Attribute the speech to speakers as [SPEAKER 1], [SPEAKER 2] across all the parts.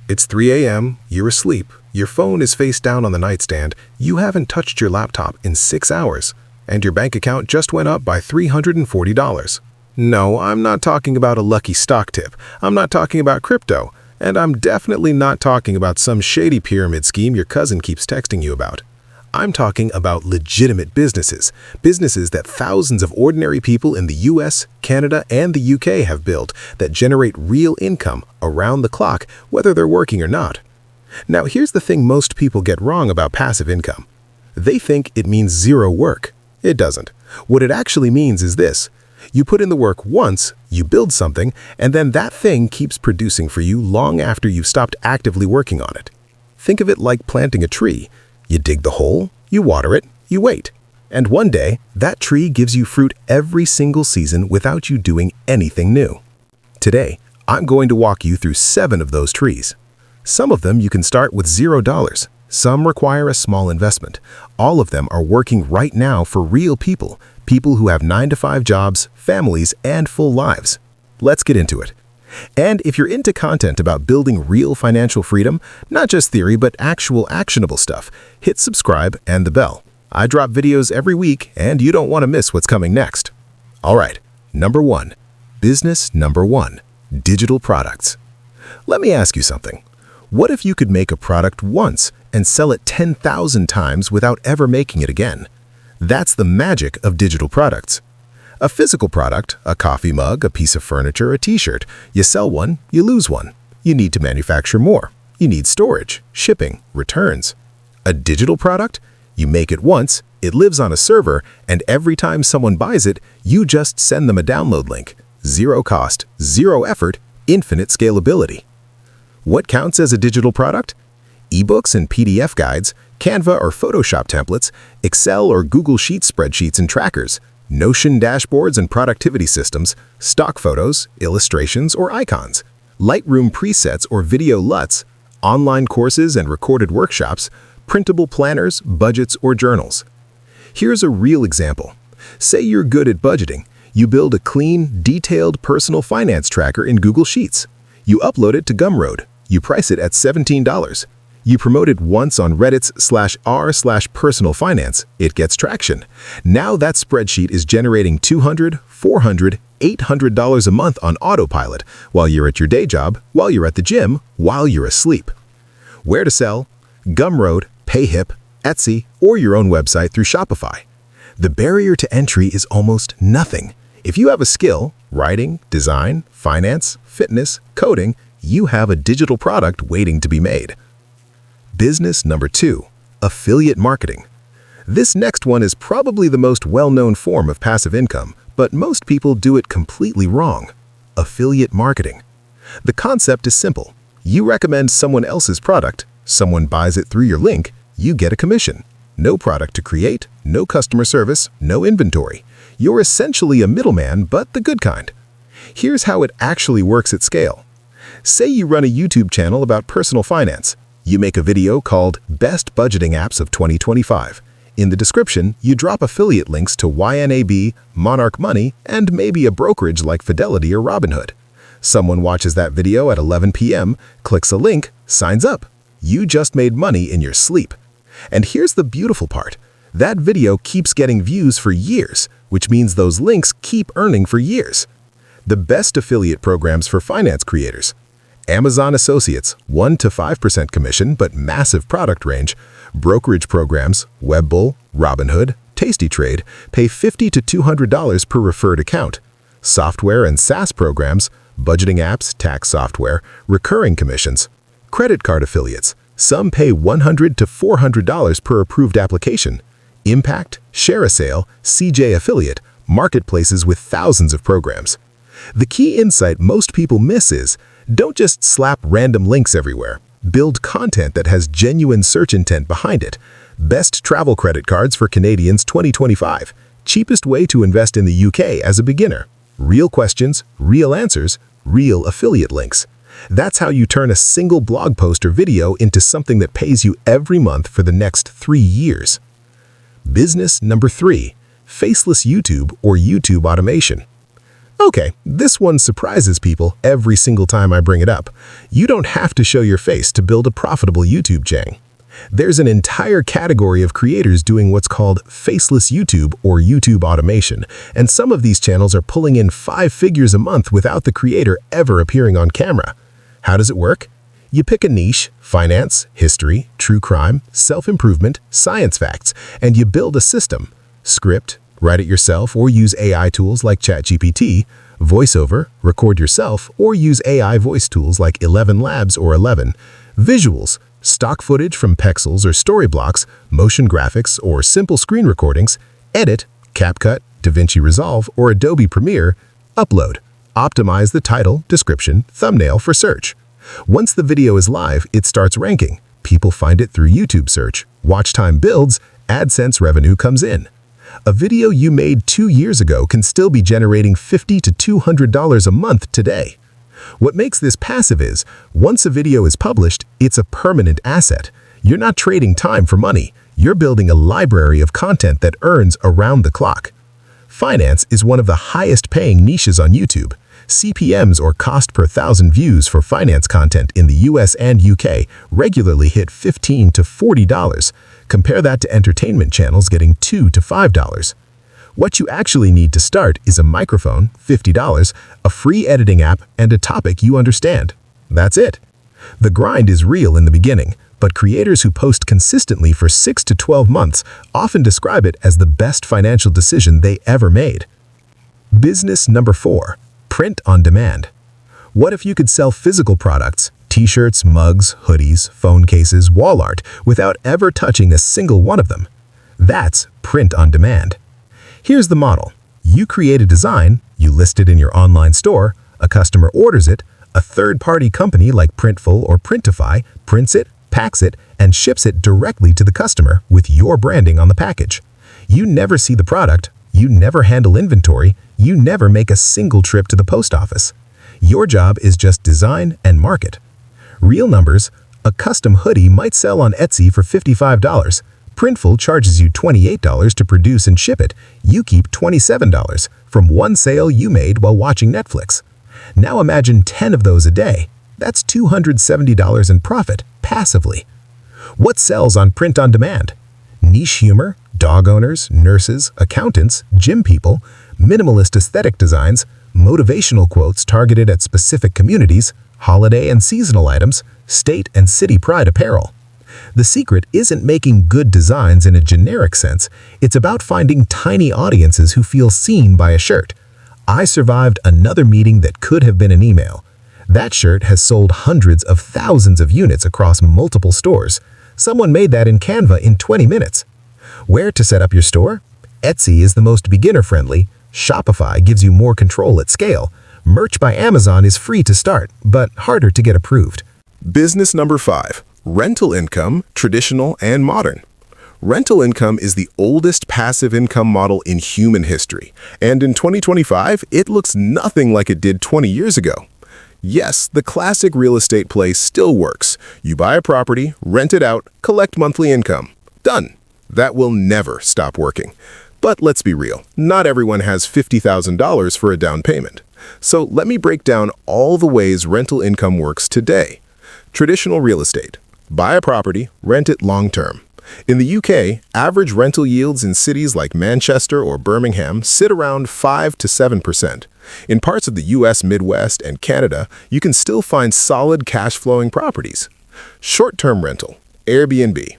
[SPEAKER 1] It's 3 a.m., you're asleep, your phone is face down on the nightstand, you haven't touched your laptop in 6 hours, and your bank account just went up by $340. No, I'm not talking about a lucky stock tip. I'm not talking about crypto. And I'm definitely not talking about some shady pyramid scheme your cousin keeps texting you about. I'm talking about legitimate businesses, businesses that thousands of ordinary people in the US, Canada, and the UK have built that generate real income around the clock, whether they're working or not. Now, here's the thing most people get wrong about passive income. They think it means zero work. It doesn't. What it actually means is this. You put in the work once, you build something, and then that thing keeps producing for you long after you've stopped actively working on it. Think of it like planting a tree. You dig the hole, you water it, you wait. And one day, that tree gives you fruit every single season without you doing anything new. Today, I'm going to walk you through 7 of those trees. Some of them you can start with $0. Some require a small investment. All of them are working right now for real people, people who have 9-to-5 jobs, families, and full lives. Let's get into it. And if you're into content about building real financial freedom, not just theory but actual actionable stuff, hit subscribe and the bell. I drop videos every week and you don't want to miss what's coming next. All right, number 1. Business number 1. Digital products. Let me ask you something. What if you could make a product once and sell it 10,000 times without ever making it again? That's the magic of digital products. A physical product, a coffee mug, a piece of furniture, a t-shirt, you sell one, you lose one. You need to manufacture more. You need storage, shipping, returns. A digital product? You make it once, it lives on a server, and every time someone buys it, you just send them a download link. Zero cost, zero effort, infinite scalability. What counts as a digital product? eBooks and PDF guides, Canva or Photoshop templates, Excel or Google Sheets spreadsheets and trackers, Notion dashboards and productivity systems, stock photos, illustrations, or icons, Lightroom presets or video LUTs, online courses and recorded workshops, printable planners, budgets, or journals. Here's a real example. Say you're good at budgeting. You build a clean, detailed personal finance tracker in Google Sheets. You upload it to Gumroad. You price it at $17. You promote it once on Reddit's /r/personal finance. It gets traction. Now that spreadsheet is generating $200, $400, $800 a month on autopilot while you're at your day job, while you're at the gym, while you're asleep. Where to sell? Gumroad, Payhip, Etsy, or your own website through Shopify. The barrier to entry is almost nothing. If you have a skill, writing, design, finance, fitness, coding, you have a digital product waiting to be made. Business number 2. Affiliate marketing. This next one is probably the most well-known form of passive income, but most people do it completely wrong. Affiliate marketing. The concept is simple. You recommend someone else's product, someone buys it through your link, you get a commission. No product to create, no customer service, no inventory. You're essentially a middleman, but the good kind. Here's how it actually works at scale. Say you run a YouTube channel about personal finance. You make a video called Best Budgeting Apps of 2025. In the description, you drop affiliate links to YNAB, Monarch Money, and maybe a brokerage like Fidelity or Robinhood. Someone watches that video at 11 p.m., clicks a link, signs up. You just made money in your sleep. And here's the beautiful part. That video keeps getting views for years, which means those links keep earning for years. The best affiliate programs for finance creators. Amazon Associates, 1 to 5% commission but massive product range. Brokerage programs, Webbull, Robinhood, Tastytrade, pay $50 to $200 per referred account. Software and SaaS programs, budgeting apps, tax software, recurring commissions. Credit card affiliates, some pay $100 to $400 per approved application. Impact, ShareASale, CJ Affiliate, marketplaces with thousands of programs. The key insight most people miss is, don't just slap random links everywhere. Build content that has genuine search intent behind it. Best travel credit cards for Canadians 2025. Cheapest way to invest in the UK as a beginner. Real questions, real answers, real affiliate links. That's how you turn a single blog post or video into something that pays you every month for the next 3 years. Business number 3. Faceless YouTube or YouTube automation. Okay, this one surprises people every single time I bring it up. You don't have to show your face to build a profitable YouTube channel. There's an entire category of creators doing what's called Faceless YouTube or YouTube automation, and some of these channels are pulling in 5 figures a month without the creator ever appearing on camera. How does it work? You pick a niche, finance, history, true crime, self-improvement, science facts, and you build a system. Script, write it yourself or use AI tools like ChatGPT, voiceover, record yourself or use AI voice tools like 11 Labs or 11, visuals, stock footage from Pexels or Storyblocks, motion graphics or simple screen recordings, edit, CapCut, DaVinci Resolve or Adobe Premiere, upload, optimize the title, description, thumbnail for search. Once the video is live, it starts ranking. People find it through YouTube search, watch time builds, AdSense revenue comes in. A video you made 2 years ago can still be generating $50 to $200 a month today. What makes this passive is, once a video is published, it's a permanent asset. You're not trading time for money. You're building a library of content that earns around the clock. Finance is one of the highest paying niches on YouTube. CPMs or cost per thousand views for finance content in the US and UK regularly hit $15 to $40. Compare that to entertainment channels getting $2 to $5. What you actually need to start is a microphone, $50, a free editing app, and a topic you understand. That's it. The grind is real in the beginning, but creators who post consistently for 6 to 12 months often describe it as the best financial decision they ever made. Business number 4. Print on demand. What if you could sell physical products, t-shirts, mugs, hoodies, phone cases, wall art, without ever touching a single one of them? That's print on demand. Here's the model. You create a design, you list it in your online store, a customer orders it, a third-party company like Printful or Printify prints it, packs it, and ships it directly to the customer with your branding on the package. You never see the product, you never handle inventory, you never make a single trip to the post office. Your job is just design and market. Real numbers, a custom hoodie might sell on Etsy for $55. Printful charges you $28 to produce and ship it. You keep $27 from one sale you made while watching Netflix. Now imagine 10 of those a day. That's $270 in profit, passively. What sells on print on demand? Niche humor, dog owners, nurses, accountants, gym people, minimalist aesthetic designs, motivational quotes targeted at specific communities, holiday and seasonal items, state and city pride apparel. The secret isn't making good designs in a generic sense, it's about finding tiny audiences who feel seen by a shirt. I survived another meeting that could have been an email. That shirt has sold hundreds of thousands of units across multiple stores. Someone made that in Canva in 20 minutes. Where to set up your store? Etsy is the most beginner-friendly. Shopify gives you more control at scale. Merch by Amazon is free to start, but harder to get approved.
[SPEAKER 2] Business number 5. Rental income, traditional and modern. Rental income is the oldest passive income model in human history, and in 2025, it looks nothing like it did 20 years ago. Yes, the classic real estate play still works. You buy a property, rent it out, collect monthly income. Done. That will never stop working. But let's be real, not everyone has $50,000 for a down payment. So let me break down all the ways rental income works today. Traditional real estate. Buy a property, rent it long-term. In the UK, average rental yields in cities like Manchester or Birmingham sit around 5 to 7%. In parts of the US Midwest and Canada, you can still find solid cash-flowing properties. Short-term rental, Airbnb.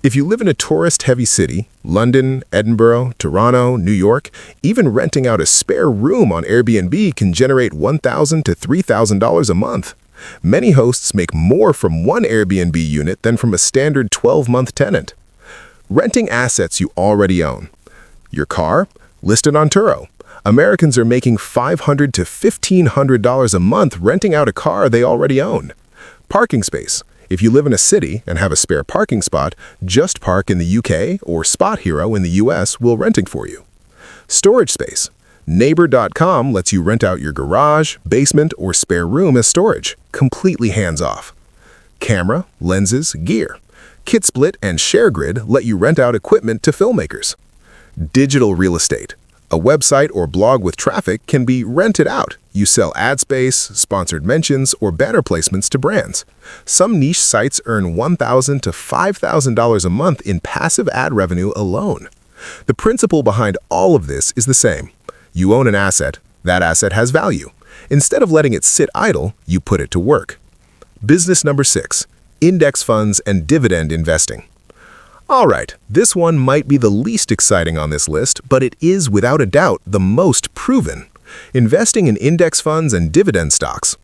[SPEAKER 2] If you live in a tourist-heavy city, London, Edinburgh, Toronto, New York, even renting out a spare room on Airbnb can generate $1,000 to $3,000 a month. Many hosts make more from one Airbnb unit than from a standard 12-month tenant. Renting assets you already own. Your car? Listed on Turo. Americans are making $500 to $1,500 a month renting out a car they already own. Parking space. If you live in a city and have a spare parking spot, Just Park in the UK or Spot Hero in the US will renting for you. Storage space. Neighbor.com lets you rent out your garage, basement, or spare room as storage, completely hands-off. Camera, lenses, gear. KitSplit and ShareGrid let you rent out equipment to filmmakers. Digital real estate. A website or blog with traffic can be rented out. You sell ad space, sponsored mentions, or banner placements to brands. Some niche sites earn $1,000 to $5,000 a month in passive ad revenue alone. The principle behind all of this is the same. You own an asset. That asset has value. Instead of letting it sit idle, you put it to work. Business number 6, index funds and dividend investing. All right, this one might be the least exciting on this list, but it is without a doubt the most proven. Investing in index funds and dividend stocks.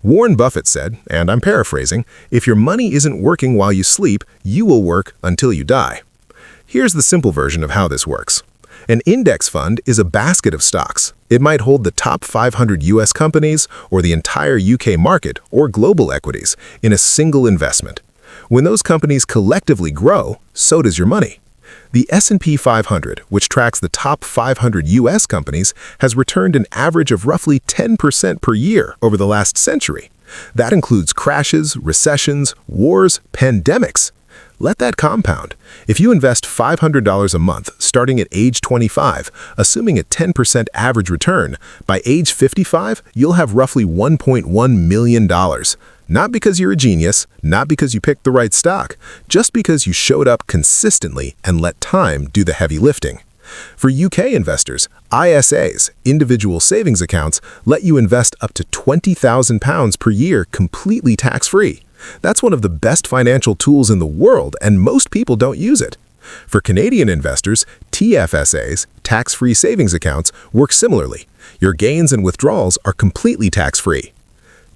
[SPEAKER 2] Warren Buffett said, and I'm paraphrasing, if your money isn't working while you sleep, you will work until you die. Here's the simple version of how this works. An index fund is a basket of stocks. It might hold the top 500 US companies or the entire UK market or global equities in a single investment. When those companies collectively grow, so does your money. The S&P 500, which tracks the top 500 US companies, has returned an average of roughly 10% per year over the last century. That includes crashes, recessions, wars, pandemics. Let that compound. If you invest $500 a month starting at age 25, assuming a 10% average return, by age 55, you'll have roughly $1.1 million. Not because you're a genius, not because you picked the right stock, just because you showed up consistently and let time do the heavy lifting. For UK investors, ISAs, individual savings accounts, let you invest up to £20,000 per year completely tax-free. That's one of the best financial tools in the world, and most people don't use it. For Canadian investors, TFSAs, tax-free savings accounts, work similarly. Your gains and withdrawals are completely tax-free.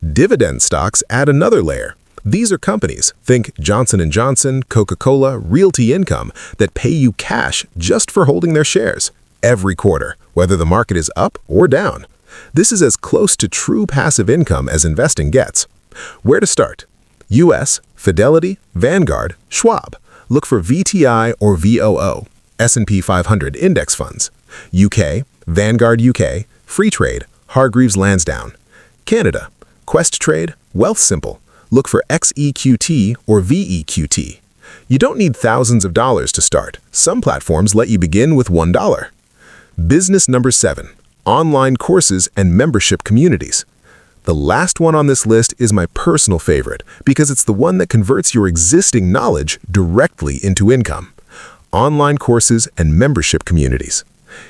[SPEAKER 2] Dividend stocks add another layer. These are companies, think Johnson & Johnson, Coca-Cola, Realty Income, that pay you cash just for holding their shares every quarter, whether the market is up or down. This is as close to true passive income as investing gets. Where to start? US, Fidelity, Vanguard, Schwab. Look for VTI or VOO, S&P 500 index funds. UK, Vanguard UK, Freetrade, Hargreaves Lansdown. Canada, Questrade, Wealthsimple. Look for XEQT or VEQT. You don't need thousands of dollars to start. Some platforms let you begin with $1. Business number 7, online courses and membership communities. The last one on this list is my personal favorite because it's the one that converts your existing knowledge directly into income. Online courses and membership communities.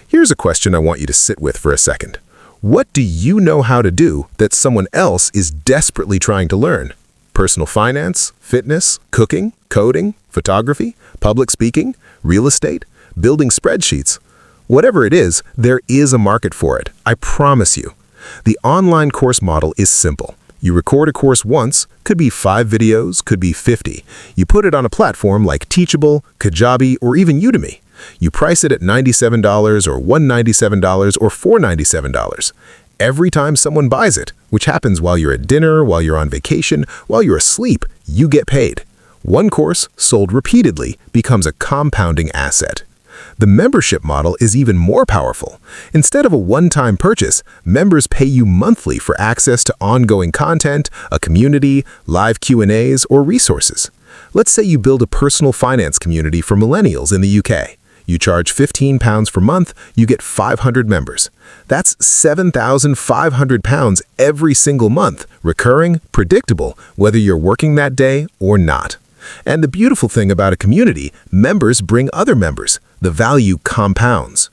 [SPEAKER 2] Here's a question I want you to sit with for a second. What do you know how to do that someone else is desperately trying to learn? Personal finance, fitness, cooking, coding, photography, public speaking, real estate, building spreadsheets. Whatever it is, there is a market for it, I promise you. The online course model is simple. You record a course once, could be 5 videos, could be 50. You put it on a platform like Teachable, Kajabi, or even Udemy. You price it at $97 or $197 or $497. Every time someone buys it, which happens while you're at dinner, while you're on vacation, while you're asleep, you get paid. One course, sold repeatedly, becomes a compounding asset. The membership model is even more powerful. Instead of a one-time purchase, members pay you monthly for access to ongoing content, a community, live Q&As, or resources. Let's say you build a personal finance community for millennials in the UK. You charge £15 per month, you get 500 members. That's £7,500 every single month, recurring, predictable, whether you're working that day or not. And the beautiful thing about a community, members bring other members. The value compounds.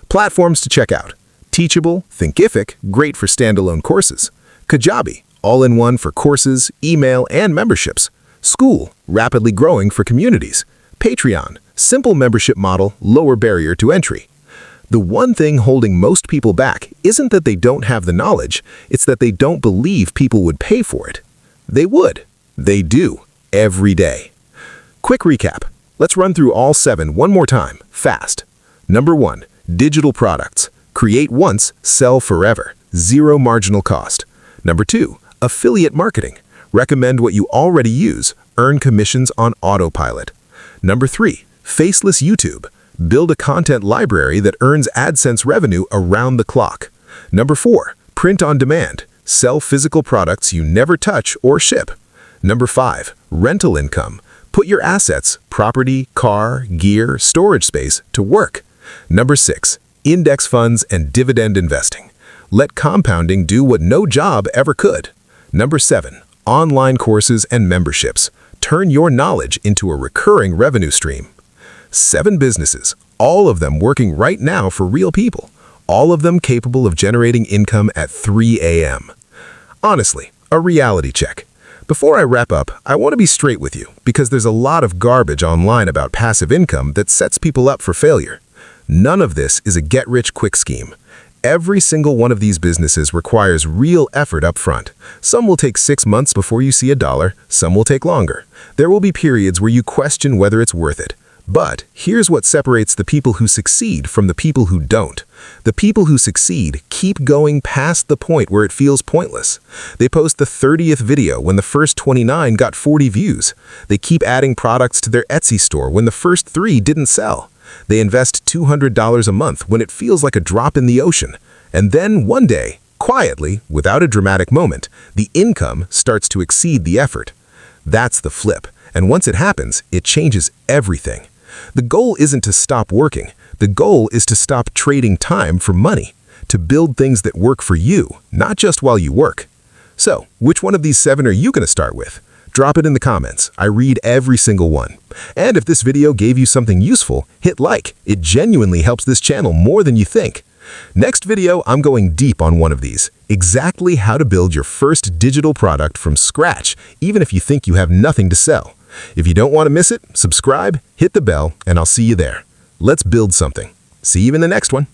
[SPEAKER 2] Platforms to check out. Teachable, Thinkific, great for standalone courses. Kajabi, all-in-one for courses, email, and memberships. School, rapidly growing for communities. Patreon, simple membership model, lower barrier to entry. The one thing holding most people back isn't that they don't have the knowledge, it's that they don't believe people would pay for it. They would. They do. Every day. Quick recap. Let's run through all 7 one more time, fast. Number 1, digital products. Create once, sell forever. Zero marginal cost. Number 2, affiliate marketing. Recommend what you already use. Earn commissions on autopilot. Number 3, Faceless YouTube. Build a content library that earns AdSense revenue around the clock. Number 4, print on demand. Sell physical products you never touch or ship. Number 5, rental income. Put your assets, property, car, gear, storage space to work. Number 6, Index funds and dividend investing. Let compounding do what no job ever could. Number 7. Online courses and memberships. Turn your knowledge into a recurring revenue stream. 7 businesses, all of them working right now for real people. All of them capable of generating income at 3 a.m. Honestly, a reality check. Before I wrap up, I want to be straight with you because there's a lot of garbage online about passive income that sets people up for failure. None of this is a get-rich-quick scheme. Every single one of these businesses requires real effort up front. Some will take 6 months before you see a dollar, some will take longer. There will be periods where you question whether it's worth it. But here's what separates the people who succeed from the people who don't. The people who succeed keep going past the point where it feels pointless. They post the 30th video when the first 29 got 40 views. They keep adding products to their Etsy store when the first 3 didn't sell. They invest $200 a month when it feels like a drop in the ocean. And then one day, quietly, without a dramatic moment, the income starts to exceed the effort. That's the flip. And once it happens, it changes everything. The goal isn't to stop working. The goal is to stop trading time for money, to build things that work for you, not just while you work. So, which one of these 7 are you going to start with? Drop it in the comments. I read every single one. And if this video gave you something useful, hit like. It genuinely helps this channel more than you think. Next video, I'm going deep on one of these. Exactly how to build your first digital product from scratch, even if you think you have nothing to sell. If you don't want to miss it, subscribe, hit the bell, and I'll see you there. Let's build something. See you in the next one.